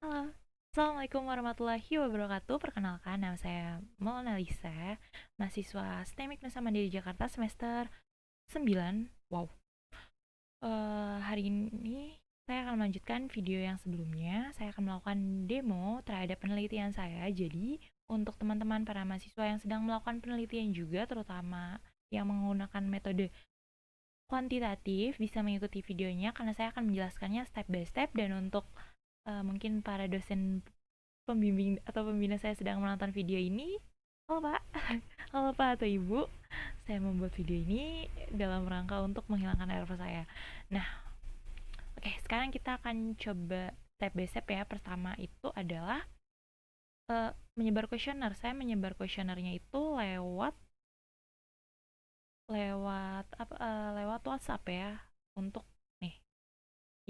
Halo, Assalamualaikum warahmatullahi wabarakatuh. Perkenalkan, nama saya Mona Lisa, mahasiswa STEMIK Nusa Mandiri Jakarta semester 9. Wow. Hari ini saya akan melanjutkan video yang sebelumnya. Saya akan melakukan demo terhadap penelitian saya. Jadi, untuk teman-teman para mahasiswa yang sedang melakukan penelitian juga, terutama yang menggunakan metode kuantitatif, bisa mengikuti videonya karena saya akan menjelaskannya step by step. Dan untuk mungkin para dosen pembimbing atau pembina saya sedang menonton video ini, halo Pak, halo Pak atau Ibu, saya membuat video ini dalam rangka untuk menghilangkan error saya. Nah, oke, sekarang kita akan coba step by step ya. Pertama itu adalah menyebar kuesioner. Saya menyebar kuesionernya itu lewat lewat apa lewat WhatsApp ya, untuk nih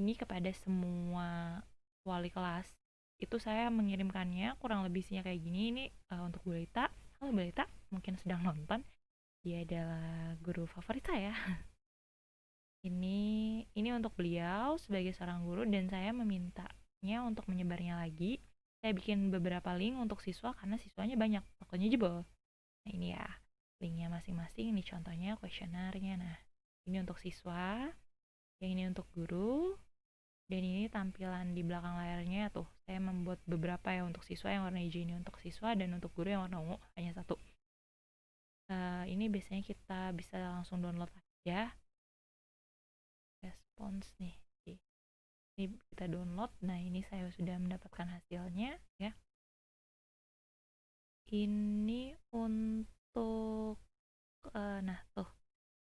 ini kepada semua wali kelas. Itu saya mengirimkannya kurang lebih isinya kayak gini. Ini untuk Bu Lita. Halo Bu Lita, mungkin sedang nonton. Dia adalah guru favorit saya. Ini untuk beliau sebagai seorang guru, dan saya memintanya untuk menyebarnya lagi. Saya bikin beberapa link untuk siswa karena siswanya banyak, pokoknya jebol. Nah, ini ya linknya masing-masing. Ini contohnya kuesionernya. Nah, ini untuk siswa, yang ini untuk guru, dan ini tampilan di belakang layarnya tuh. Saya membuat beberapa ya untuk siswa. Yang warna hijau ini untuk siswa, dan untuk guru yang warna ungu hanya satu. Ini biasanya kita bisa langsung download aja. Respons nih, ini kita download. Nah, ini saya sudah mendapatkan hasilnya ya. Ini untuk nah tuh,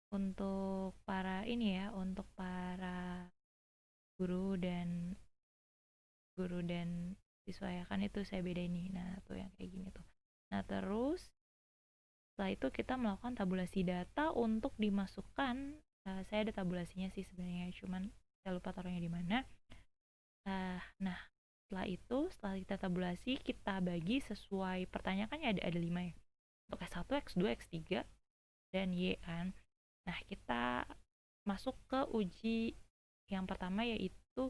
untuk para ini ya, untuk para guru dan siswa ya, kan itu saya beda ini. Nah, tuh yang kayak gini tuh. Nah, terus setelah itu kita melakukan tabulasi data untuk dimasukkan. Saya ada tabulasinya sih sebenarnya, cuman saya lupa taruhnya di mana. Nah, setelah kita tabulasi, kita bagi sesuai pertanyaannya. Ada 5 ya, untuk S1, X2, X3, dan Y kan. Nah, kita masuk ke uji yang pertama, yaitu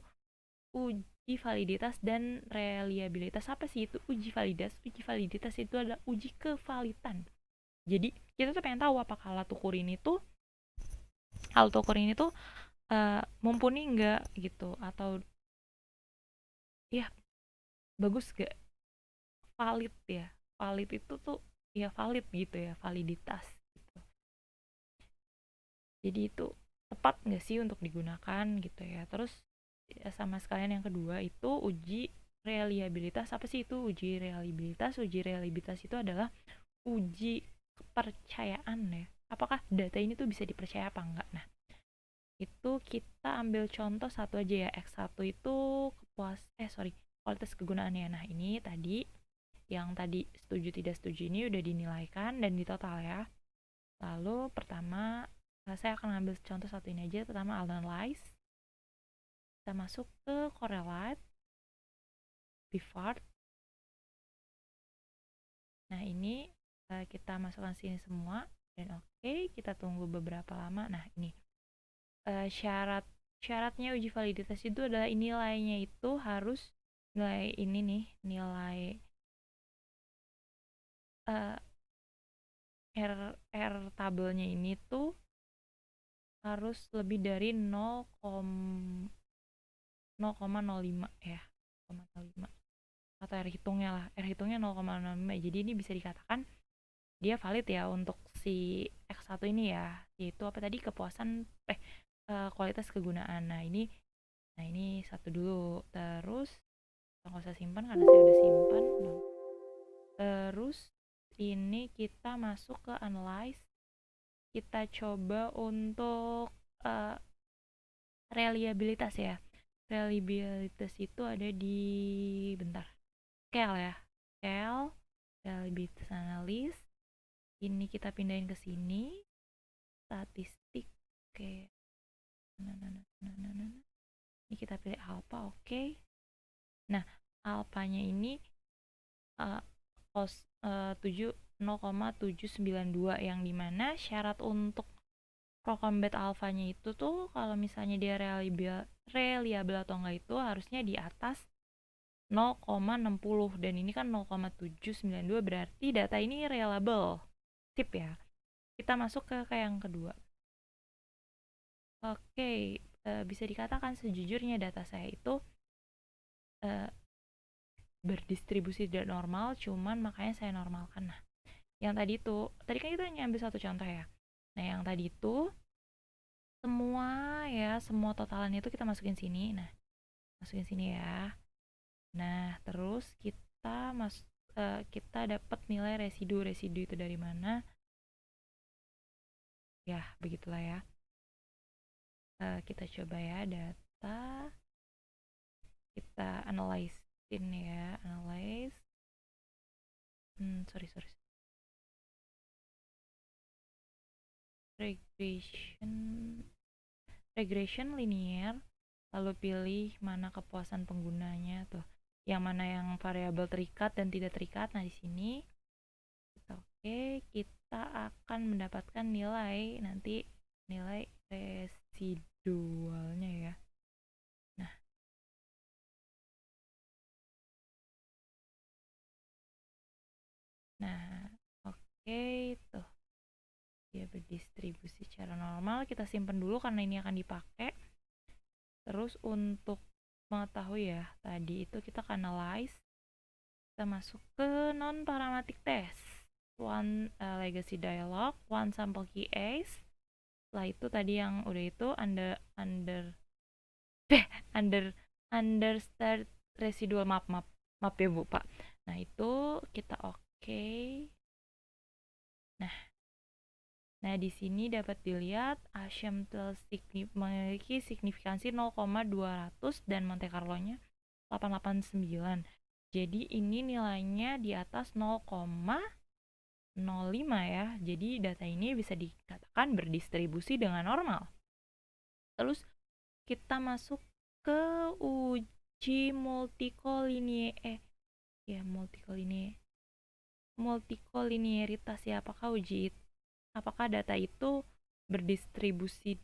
uji validitas dan reliabilitas. Apa sih itu uji validitas? Uji validitas itu adalah uji kevalitan. Jadi kita tuh pengen tahu apakah alat ukur ini tuh mumpuni nggak gitu, atau ya bagus gak, valid ya. Valid itu tuh ya valid gitu ya, validitas gitu. Jadi itu tepat nggak sih untuk digunakan gitu ya. Terus ya, sama sekalian yang kedua itu uji reliabilitas. Apa sih itu uji reliabilitas? Uji reliabilitas itu adalah uji kepercayaan ya. Apakah data ini tuh bisa dipercaya apa enggak? Nah, itu kita ambil contoh satu aja ya. X1 itu kualitas kegunaannya. Nah, ini tadi yang tadi setuju tidak setuju ini udah dinilaikan dan ditotal ya. Lalu pertama saya akan ambil contoh satu ini aja. Pertama, analyze. Kita masuk ke correlate, pivot. Nah, ini kita masukkan sini semua, dan oke, kita tunggu beberapa lama. Nah, ini syaratnya uji validitas itu adalah nilainya itu harus nilai ini nih, nilai uh, R tabelnya ini tuh harus lebih dari 0,05 ya, 0,05, atau R hitungnya lah, R hitungnya 0,05. Jadi ini bisa dikatakan dia valid ya untuk si X1 ini ya, yaitu apa tadi, kepuasan kualitas kegunaan. Nah ini satu dulu. Terus nggak usah simpan karena saya udah simpan. Terus ini kita masuk ke analyze. Kita coba untuk uh, reliabilitas ya. Reliabilitas itu ada di, bentar, scale ya, scale reliabilitas analis. Ini kita pindahin ke sini, statistik. Oke, ini kita pilih alpha. Oke. Nah, alphanya ini uh, 0,792, yang dimana syarat untuk pro-combat alfanya itu tuh kalau misalnya dia reliable atau enggak itu harusnya di atas 0,60 dan ini kan 0,792, berarti data ini reliable. Sip ya. Kita masuk ke yang kedua. Oke, bisa dikatakan sejujurnya data saya itu eh, berdistribusi tidak normal, cuman makanya saya normalkan. Nah, yang tadi kan kita ngambil satu contoh ya. Nah, yang tadi itu semua totalannya itu kita masukin sini. Nah, masukin sini ya. Nah, terus kita dapat nilai residu. Residu itu dari mana? Ya, begitulah ya. Kita coba ya data. Kita analyzein ya, analyze. Sorry. Regression linear, lalu pilih mana kepuasan penggunanya tuh, yang mana yang variabel terikat dan tidak terikat. Nah, di sini kita kita akan mendapatkan nilai residualnya ya. Nah, tuh dia berdistribusi secara normal. Kita simpan dulu karena ini akan dipakai. Terus untuk mengetahui ya, tadi itu kita analyze, kita masuk ke non parametric test, one legacy dialog, one sample key ace. Setelah itu tadi yang udah itu under start residual, maaf ya Bu Pak. Nah, itu kita Nah, di sini dapat dilihat Asymptote memiliki signifikansi 0,200 dan Monte Carlo-nya 889. Jadi ini nilainya di atas 0,05 ya. Jadi data ini bisa dikatakan berdistribusi dengan normal. Terus kita masuk ke uji multikoliniaritas ya. Apakah data itu berdistribusi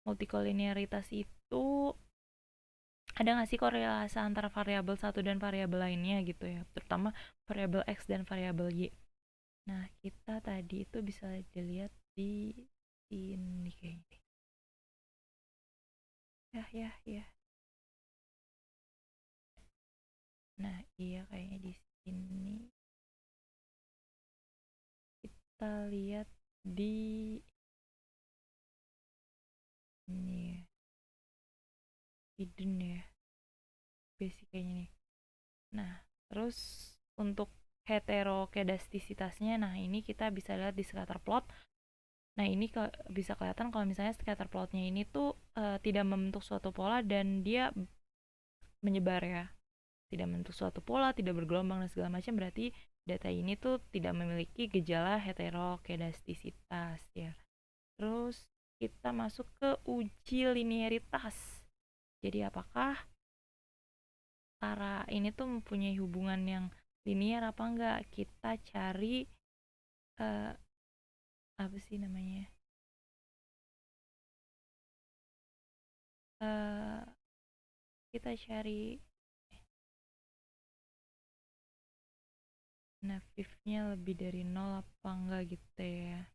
multikoliniaritas itu ada nggak sih korelasi antara variabel satu dan variabel lainnya gitu ya, terutama variabel X dan variabel Y. Nah, kita tadi itu bisa dilihat di sini kayaknya. Ya. Nah, iya kayaknya di sini. Kita lihat di ini ya. Hidden ya. Basic kayaknya nih. Nah, terus untuk heterokedastisitasnya, nah ini kita bisa lihat di scatter plot. Nah, ini bisa kelihatan kalau misalnya scatter plotnya ini tuh tidak membentuk suatu pola dan dia menyebar ya. Tidak membentuk suatu pola, tidak bergelombang dan segala macam, berarti data ini tuh tidak memiliki gejala heterokedastisitas ya. Terus kita masuk ke uji linearitas. Jadi apakah cara ini tuh mempunyai hubungan yang linear apa enggak? Kita cari uh, apa sih namanya? Uh, kita cari navif-nya lebih dari 0 apa enggak gitu ya.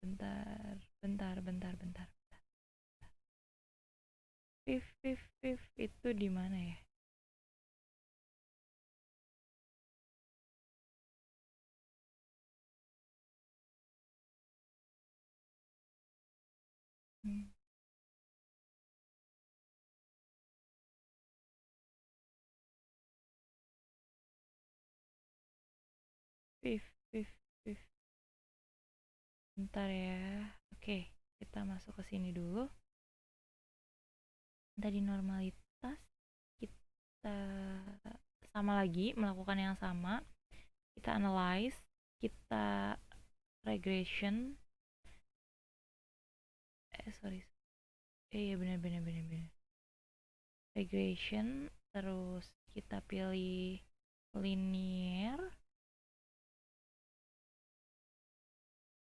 Bentar. Fif itu di mana ya? Hmm. Fif. Bentar ya. Oke, kita masuk ke sini dulu. Tadi normalitas, kita sama lagi melakukan yang sama. Kita analyze, kita regression. Sorry. Iya benar. Regression, terus kita pilih linear.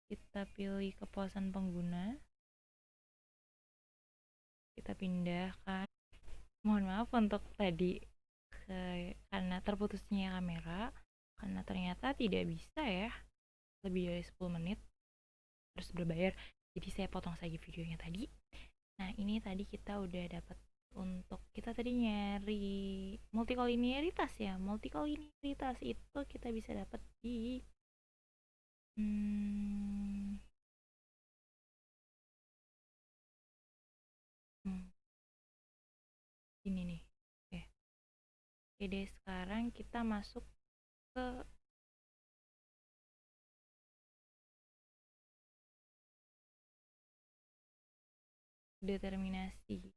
Kita pilih kepuasan pengguna. Kita pindahkan. Mohon maaf untuk tadi karena terputusnya kamera, karena ternyata tidak bisa ya lebih dari 10 menit harus berbayar. Jadi saya potong saja videonya tadi. Nah, ini tadi kita udah dapat, untuk kita tadi nyari multikoliniaritas ya. Multikoliniaritas itu kita bisa dapat di hmm, hmm, ini nih. Oke. Oke deh, sekarang kita masuk ke determinasi.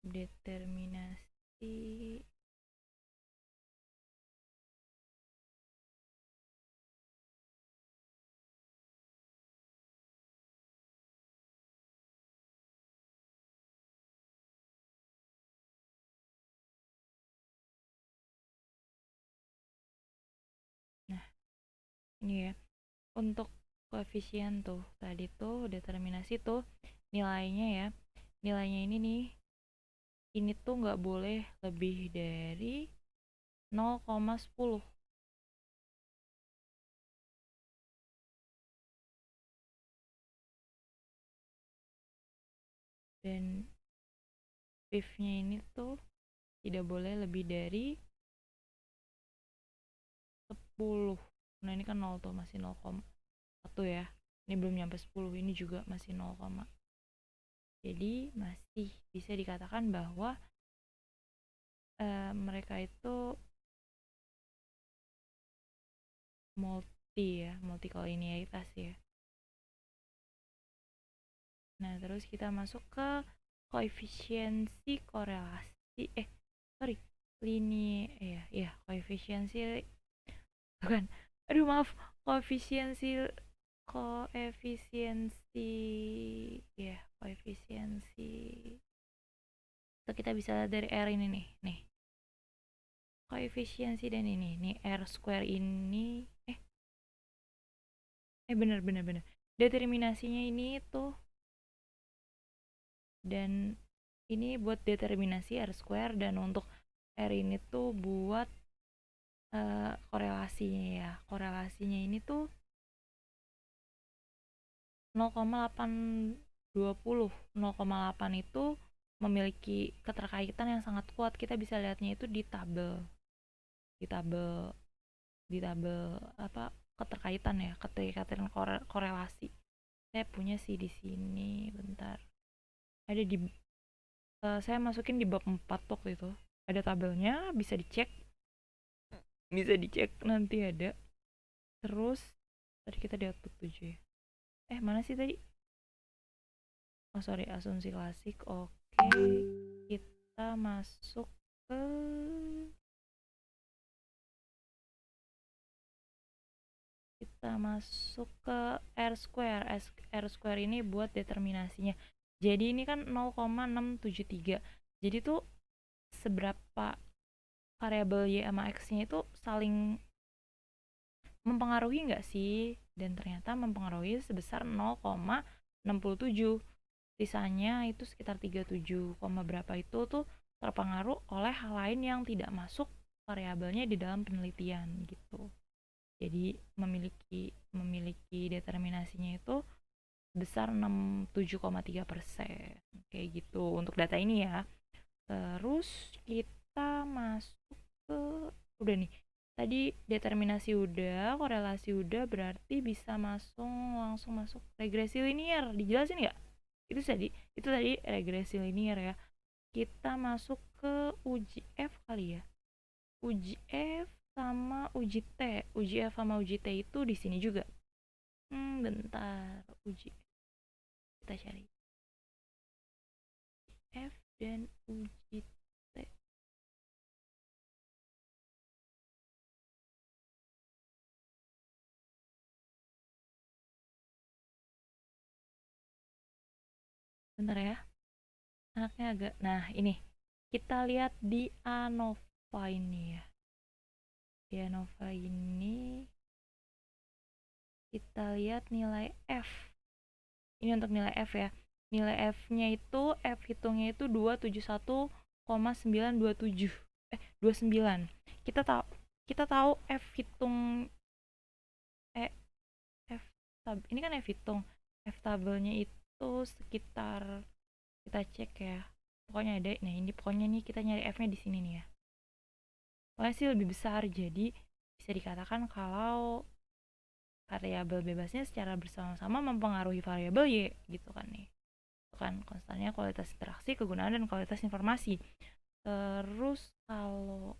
Determinasi. Nah, ini ya. Untuk koefisien tuh, tadi tuh determinasi tuh nilainya ya. Nilainya ini nih, ini tuh nggak boleh lebih dari 0,10. Dan PIV-nya ini tuh tidak boleh lebih dari 10. Nah, ini kan 0 tuh, masih 0,1 ya. Ini belum nyampe 10, ini juga masih 0, jadi masih bisa dikatakan bahwa mereka itu multikolinialitas ya. Nah, terus kita masuk ke koefisiensi korelasi, sorry, koefisiensi, bukan, aduh maaf, koefisiensi koefisiensi koefisiensi itu kita bisa lihat dari R ini nih koefisiensi, dan ini nih R square ini, bener determinasinya ini tuh, dan ini buat determinasi R square, dan untuk R ini tuh buat korelasinya ya. Korelasinya ini tuh 0,820. 0,8 itu memiliki keterkaitan yang sangat kuat. Kita bisa lihatnya itu di tabel di tabel di tabel apa, keterkaitan ya, keterkaitan korelasi. Saya punya sih di sini, bentar. Ada di saya masukin di bab 4 waktu itu. Ada tabelnya, bisa dicek. Nanti ada. Terus tadi kita di output 7 ya. Mana sih tadi? Oh sorry, asumsi klasik. Oke, kita masuk ke R square. R square ini buat determinasinya. Jadi ini kan 0,673. Jadi tuh seberapa variabel Y sama X-nya itu saling mempengaruhi nggak sih? Dan ternyata mempengaruhi sebesar 0,67. Sisanya itu sekitar 37, berapa itu tuh terpengaruh oleh hal lain yang tidak masuk variabelnya di dalam penelitian gitu. Jadi memiliki determinasinya itu besar 67,3%, kayak gitu untuk data ini ya. Terus kita masuk ke, udah nih, tadi determinasi udah, korelasi udah, berarti bisa langsung masuk regresi linear. Dijelasin nggak? Itu tadi regresi linear ya. Kita masuk ke uji F kali ya. Uji F sama uji T. Uji F sama uji T itu di sini juga. Bentar, uji F. Kita cari F dan uji T. Bentar ya. Anaknya agak. Nah, ini. Kita lihat di ANOVA ini ya. Di ANOVA ini kita lihat nilai F. Ini untuk nilai F ya. nilai F-nya itu F hitungnya itu 271,927 29. Kita tahu F hitung F tab ini kan F hitung. F tabelnya itu sekitar, kita cek ya. Pokoknya ada. Nah, ini pokoknya nih kita nyari F-nya di sini nih ya. Pokoknya sih lebih besar, jadi bisa dikatakan kalau variabel bebasnya secara bersama-sama mempengaruhi variabel Y gitu kan nih. Itu kan konstannya kualitas interaksi, kegunaan, dan kualitas informasi. Terus kalau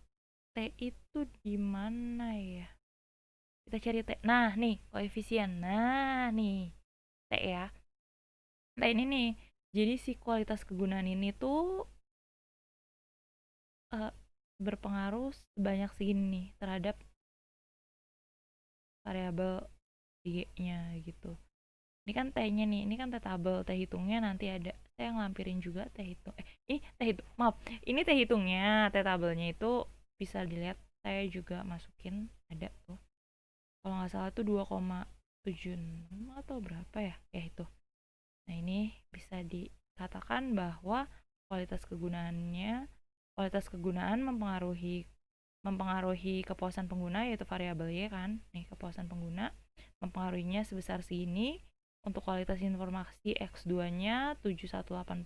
T itu di mana ya? Kita cari T. Nah, nih koefisien. Nah, nih T ya. Nah, ini nih. Jadi si kualitas kegunaan ini tuh berpengaruh sebanyak segini nih terhadap variabel Y-nya gitu. Ini kan T-nya nih, ini kan T tabel, T hitungnya nanti ada. Saya ngelampirin juga T hitung. T hitung, maaf. Ini T hitungnya, T tabelnya itu bisa dilihat, saya juga masukin, ada tuh. Kalau nggak salah tuh 2,76 atau berapa ya? Ya itu. Nah, ini bisa dikatakan bahwa kualitas kegunaan mempengaruhi kepuasan pengguna, yaitu variabel Y kan. Nih, kepuasan pengguna mempengaruhinya sebesar segini. Untuk kualitas informasi X2-nya 7180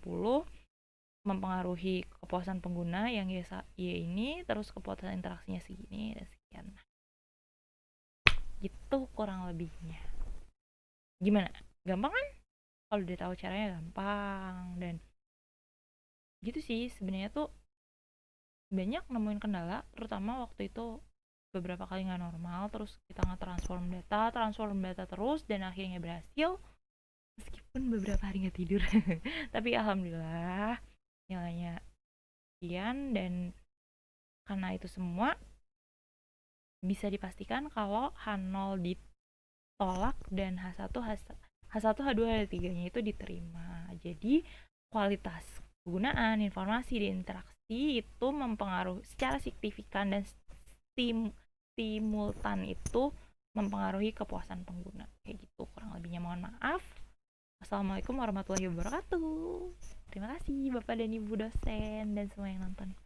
mempengaruhi kepuasan pengguna yang Y ini, terus kepuasan interaksinya segini dan sekian. Gitu kurang lebihnya. Gimana? Gampang kan? Kalau udah tahu caranya gampang. Dan gitu sih sebenarnya tuh banyak nemuin kendala, terutama waktu itu beberapa kali nggak normal, terus kita transform data terus, dan akhirnya berhasil meskipun beberapa hari nggak tidur. Tapi alhamdulillah nilainya sekian, dan karena itu semua bisa dipastikan kalau H0 ditolak dan H1 H2 H3 nya itu diterima. Jadi kualitas penggunaan informasi dan interaksi itu mempengaruhi secara signifikan, dan simultan itu mempengaruhi kepuasan pengguna. Kayak gitu kurang lebihnya, mohon maaf. Assalamualaikum warahmatullahi wabarakatuh. Terima kasih Bapak dan Ibu dosen dan semua yang nonton.